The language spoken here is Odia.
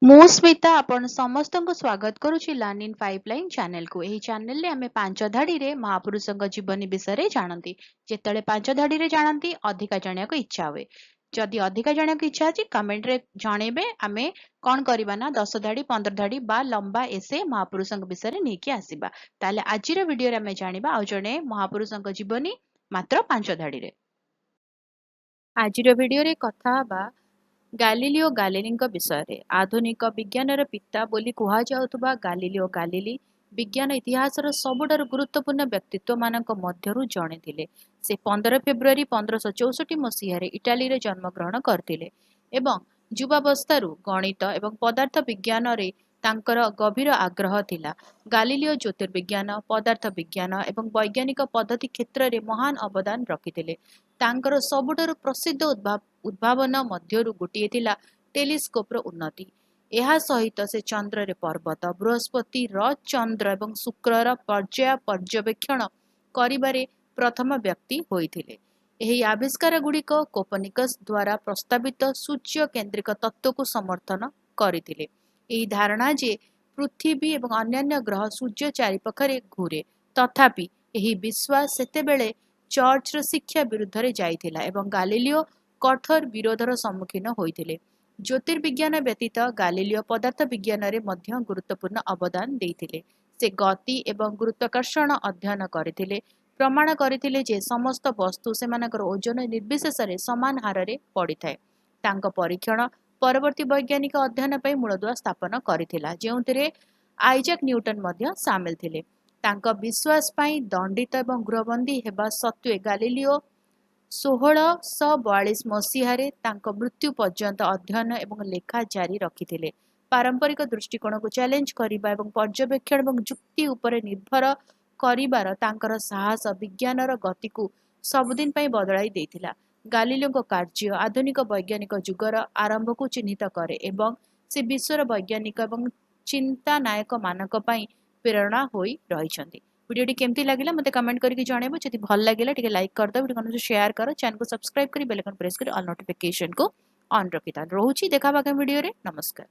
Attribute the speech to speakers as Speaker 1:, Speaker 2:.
Speaker 1: ମୁଁ ସ୍ମିତା ଆପଣ ସମସ୍ତଙ୍କୁ ସ୍ୱାଗତ କରୁଛି ଲର୍ନ ଇନ୍ ପାଇପଲାଇନ ଚ୍ୟାନେଲକୁ। ଏହି ଚ୍ୟାନେଲରେ ଆମେ ପାଞ୍ଚ ଧାଡିରେ ମହାପୁରୁଷଙ୍କ ଜୀବନୀ ବିଷୟରେ ଜାଣନ୍ତି। ଯେତେବେଳେ ପାଞ୍ଚ ଧାଡିରେ ଜାଣନ୍ତି ଅଧିକା ଜାଣିବାକୁ ଇଚ୍ଛା ହୁଏ। ଯଦି ଅଧିକା ଜାଣିବାକୁ ଇଚ୍ଛା ଅଛି କମେଣ୍ଟରେ ଜଣେଇବେ। ଆମେ କଣ କରିବା ନା 10 ଧାଡି 15 ଧାଡି ବା ଲମ୍ବା ଏସେ ମହାପୁରୁଷଙ୍କ ବିଷୟରେ ନେଇକି ଆସିବା। ତାହେଲେ ଆଜିର ଭିଡିଓରେ ଆମେ ଜାଣିବା ଆଉ ଜଣେ ମହାପୁରୁଷଙ୍କ ଜୀବନୀ ମାତ୍ର 5 ଧାଡିରେ। ଆଜିର ଭିଡିଓରେ କଥା ହେବା ଗାଲିଲିଓ ଗାଲିଲିଙ୍କ ବିଷୟରେ। ଆଧୁନିକ ବିଜ୍ଞାନର ପିତା ବୋଲି କୁହାଯାଉଥିବା ଗାଲିଲିଓ ଗାଲିଲି ବିଜ୍ଞାନ ଇତିହାସର ସବୁଠାରୁ ଗୁରୁତ୍ୱପୂର୍ଣ୍ଣ ବ୍ୟକ୍ତିତ୍ୱମାନଙ୍କ ମଧ୍ୟରୁ ଜଣେ ଥିଲେ। ସେ 15 ଫେବୃଆରୀ 1564 ମସିହାରେ ଇଟାଲୀରେ ଜନ୍ମଗ୍ରହଣ କରିଥିଲେ ଏବଂ ଯୁବାବସ୍ଥାରୁ ଗଣିତ ଏବଂ ପଦାର୍ଥ ବିଜ୍ଞାନରେ ତାଙ୍କର ଗଭୀର ଆଗ୍ରହ ଥିଲା। ଗାଲିଲିଓ ଜ୍ୟୋତିର୍ବିଜ୍ଞାନ, ପଦାର୍ଥ ବିଜ୍ଞାନ ଏବଂ ବୈଜ୍ଞାନିକ ପଦ୍ଧତି କ୍ଷେତ୍ରରେ ମହାନ ଅବଦାନ ରଖିଥିଲେ। ତାଙ୍କର ସବୁଠାରୁ ପ୍ରସିଦ୍ଧ ଉଦ୍ଭାବନ ମଧ୍ୟରୁ ଗୋଟିଏ ଥିଲା ଟେଲିସ୍କୋପର ଉନ୍ନତି। ଏହା ସହିତ ସେ ଚନ୍ଦ୍ରରେ ପର୍ବତ, ବୃହସ୍ପତିର ଚନ୍ଦ୍ର ଏବଂ ଶୁକ୍ରର ପର୍ଯ୍ୟାୟ ପର୍ଯ୍ୟବେକ୍ଷଣ କରିବାରେ ପ୍ରଥମ ବ୍ୟକ୍ତି ହୋଇଥିଲେ। ଏହି ଆବିଷ୍କାରଗୁଡ଼ିକ କୋପନିକସ୍ ଦ୍ୱାରା ପ୍ରସ୍ତାବିତ ସୂର୍ଯ୍ୟ କେନ୍ଦ୍ରିକ ତତ୍ତ୍ୱକୁ ସମର୍ଥନ କରିଥିଲେ। ଏହି ଧାରଣା ଯେ ପୃଥିବୀ ଏବଂ ଅନ୍ୟାନ୍ୟ ଗ୍ରହ ସୂର୍ଯ୍ୟ ଚାରିପାଖରେ ଘୂରେ। ତଥାପି ଏହି ବିଶ୍ୱାସ ସେତେବେଳେ ଚର୍ଚ୍ଚର ଶିକ୍ଷା ବିରୁଦ୍ଧରେ ଯାଇଥିଲା ଏବଂ ଗାଲିଲିଓ କଠୋର ବିରୋଧର ସମ୍ମୁଖୀନ ହୋଇଥିଲେ। ଜ୍ୟୋତିର୍ବିଜ୍ଞାନ ବ୍ୟତୀତ ଗାଲିଲିଓ ପଦାର୍ଥ ବିଜ୍ଞାନରେ ମଧ୍ୟ ଗୁରୁତ୍ୱପୂର୍ଣ୍ଣ ଅବଦାନ ଦେଇଥିଲେ। ସେ ଗତି ଏବଂ ଗୁରୁତ୍ୱାକର୍ଷଣ ଅଧ୍ୟୟନ କରିଥିଲେ, ପ୍ରମାଣ କରିଥିଲେ ଯେ ସମସ୍ତ ବସ୍ତୁ ସେମାନଙ୍କର ଓଜନ ନିର୍ବିଶେଷରେ ସମାନ ହାରରେ ପଡ଼ିଥାଏ। ତାଙ୍କ ପରୀକ୍ଷଣ ପରବର୍ତ୍ତୀ ବୈଜ୍ଞାନିକ ଅଧ୍ୟୟନ ପାଇଁ ମୂଳଦୁଆ ସ୍ଥାପନ କରିଥିଲା, ଯେଉଁଥିରେ ଆଇଜାକ୍ ନ୍ୟୁଟନ ମଧ୍ୟ ସାମିଲ ଥିଲେ। ତାଙ୍କ ବିଶ୍ୱାସ ପାଇଁ ଦଣ୍ଡିତ ଏବଂ ଗୃହବନ୍ଦୀ ହେବା ସତ୍ତ୍ୱେ ଗାଲିଲିଓ 1642 ମସିହାରେ ତାଙ୍କ ମୃତ୍ୟୁ ପର୍ଯ୍ୟନ୍ତ ଅଧ୍ୟୟନ ଏବଂ ଲେଖା ଜାରି ରଖିଥିଲେ। ପାରମ୍ପରିକ ଦୃଷ୍ଟିକୋଣକୁ ଚ୍ୟାଲେଞ୍ଜ କରିବା ଏବଂ ପର୍ଯ୍ୟବେକ୍ଷଣ ଏବଂ ଯୁକ୍ତି ଉପରେ ନିର୍ଭର କରିବାର ତାଙ୍କର ସାହସ ବିଜ୍ଞାନର ଗତିକୁ ସବୁଦିନ ପାଇଁ ବଦଳାଇ ଦେଇଥିଲା। ଗାଲିଲିଓଙ୍କ କାର୍ଯ୍ୟ ଆଧୁନିକ ବୈଜ୍ଞାନିକ ଯୁଗର ଆରମ୍ଭକୁ ଚିହ୍ନିତ କରେ ଏବଂ ସେ ବିଶ୍ୱର ବୈଜ୍ଞାନିକ ଏବଂ ଚିନ୍ତାନାୟକମାନଙ୍କ ପାଇଁ ପ୍ରେରଣା ହୋଇ ରହିଛନ୍ତି। ଭିଡ଼ିଓଟି କେମିତି ଲାଗିଲା ମୋତେ କମେଣ୍ଟ କରିକି ଜଣାଇବ। ଯଦି ଭଲ ଲାଗିଲା ଟିକେ ଲାଇକ୍ କରିଦେବ, ଭିଡ଼ିଓକୁ ସେୟାର କର, ଚ୍ୟାନେଲକୁ ସବସ୍କ୍ରାଇବ କରି ବେଲ୍ ଆଇକନ୍ ପ୍ରେସ୍ କରି ଅଲ୍ ନୋଟିଫିକେସନକୁ ଅନ୍ ରଖିଥା। ରହୁଛି, ଦେଖା ହେବା ଆଗାମୀ ଭିଡ଼ିଓରେ। ନମସ୍କାର।